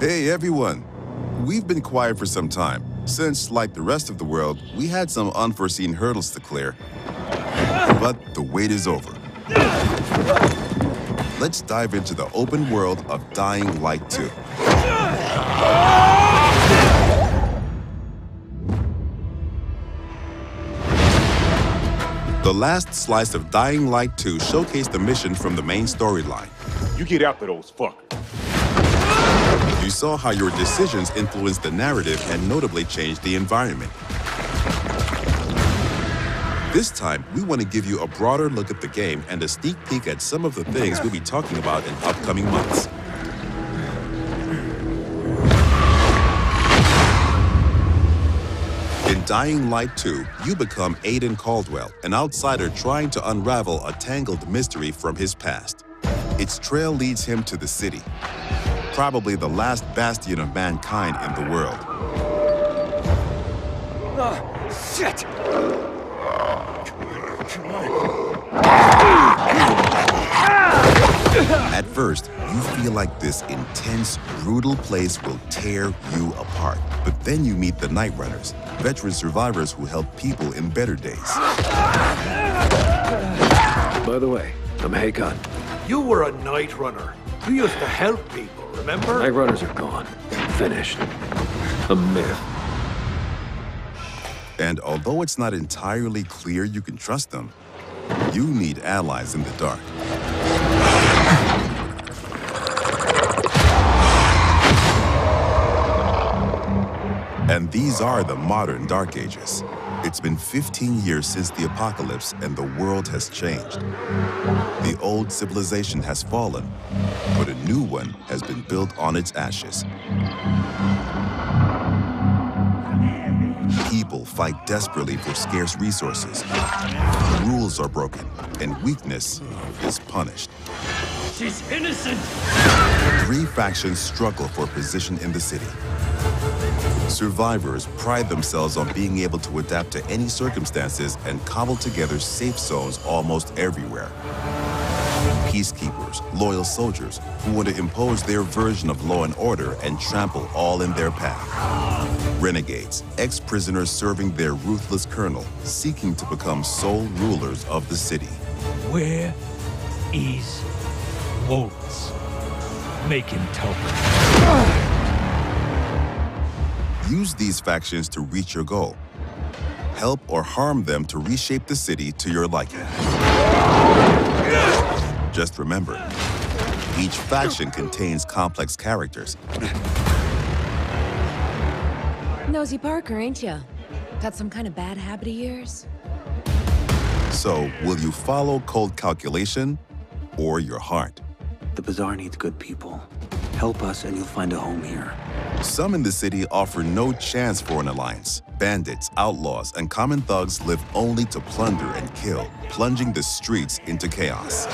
Hey everyone! We've been quiet for some time, since, like the rest of the world, we had some unforeseen hurdles to clear. But the wait is over. Let's dive into the open world of Dying Light 2. The last slice of Dying Light 2 showcased the mission from the main storyline. You get after those fuckers. You saw how your decisions influenced the narrative and notably changed the environment. This time, we want to give you a broader look at the game and a sneak peek at some of the things we'll be talking about in upcoming months. In Dying Light 2, you become Aiden Caldwell, an outsider trying to unravel a tangled mystery from his past. Its trail leads him to the city, probably the last bastion of mankind in the world. Shit! At first, you feel like this intense, brutal place will tear you apart. But then you meet the Night Runners, veteran survivors who help people in better days. By the way, I'm Hakon. You were a night runner. You used to help people, remember? Night Runners are gone. Finished. A myth. And although it's not entirely clear you can trust them, you need allies in the dark. And these are the modern Dark Ages. It's been 15 years since the apocalypse and the world has changed. The old civilization has fallen, but a new one has been built on its ashes. People fight desperately for scarce resources. Rules are broken, and weakness is punished. She's innocent! 3 factions struggle for position in the city. Survivors pride themselves on being able to adapt to any circumstances and cobble together safe zones almost everywhere. Peacekeepers, loyal soldiers who want to impose their version of law and order and trample all in their path. Renegades, ex-prisoners serving their ruthless colonel, seeking to become sole rulers of the city. Where is Waltz? Make him talk. Use these factions to reach your goal. Help or harm them to reshape the city to your liking. Just remember, each faction contains complex characters. Nosy Parker, ain't ya? Got some kind of bad habit of yours? So, will you follow cold calculation or your heart? The Bazaar needs good people. Help us and you'll find a home here. Some in the city offer no chance for an alliance. Bandits, outlaws, and common thugs live only to plunder and kill, plunging the streets into chaos.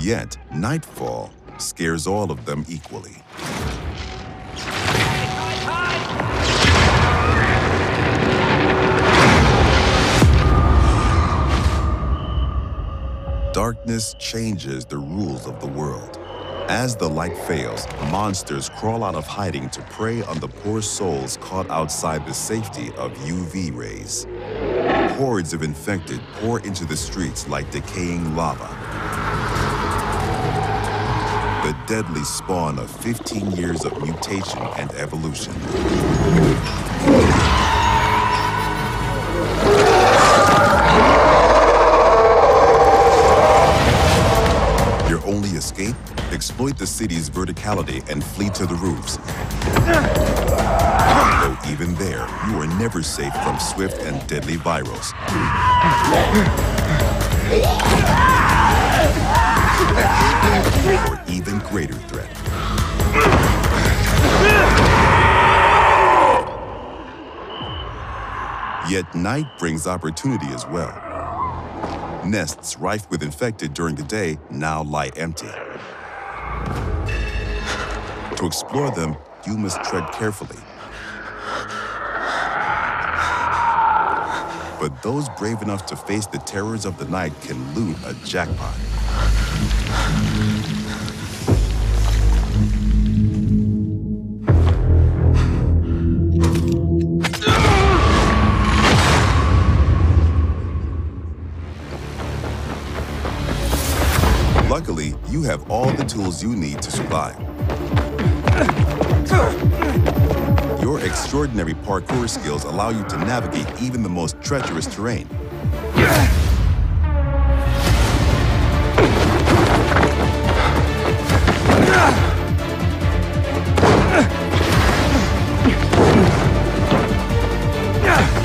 Yet, nightfall scares all of them equally. Darkness changes the rules of the world. As the light fails, monsters crawl out of hiding to prey on the poor souls caught outside the safety of UV rays. Hordes of infected pour into the streets like decaying lava. The deadly spawn of 15 years of mutation and evolution. Your only escape? Exploit the city's verticality and flee to the roofs. Though even there, you are never safe from swift and deadly virals. Or even greater threat. Yet night brings opportunity as well. Nests rife with infected during the day now lie empty. To explore them, you must tread carefully. But those brave enough to face the terrors of the night can loot a jackpot. Luckily, you have all the tools you need to survive. Your extraordinary parkour skills allow you to navigate even the most treacherous terrain.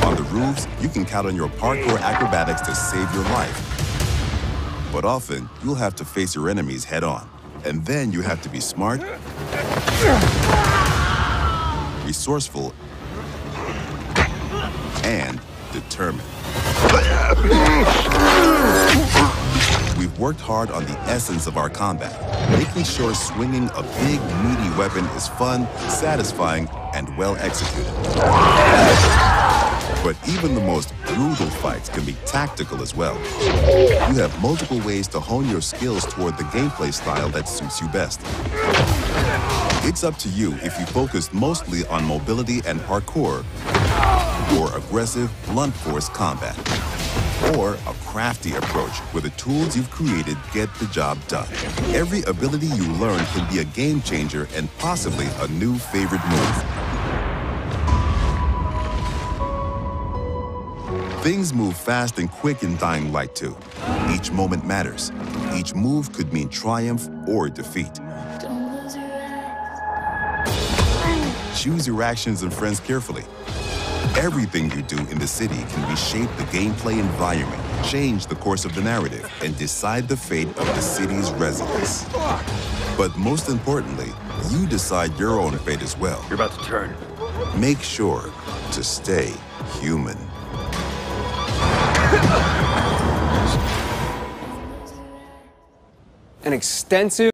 On the roofs, you can count on your parkour acrobatics to save your life. But often, you'll have to face your enemies head-on. And then you have to be smart, resourceful, and determined. We've worked hard on the essence of our combat, making sure swinging a big, meaty weapon is fun, satisfying, and well executed. But even the most brutal fights can be tactical as well. You have multiple ways to hone your skills toward the gameplay style that suits you best. It's up to you if you focus mostly on mobility and parkour, or aggressive, blunt force combat, or a crafty approach where the tools you've created get the job done. Every ability you learn can be a game changer and possibly a new favorite move. Things move fast and quick in Dying Light 2. Each moment matters. Each move could mean triumph or defeat. Choose your actions and friends carefully. Everything you do in the city can reshape the gameplay environment, change the course of the narrative, and decide the fate of the city's residents. But most importantly, you decide your own fate as well. You're about to turn. Make sure to stay human. An extensive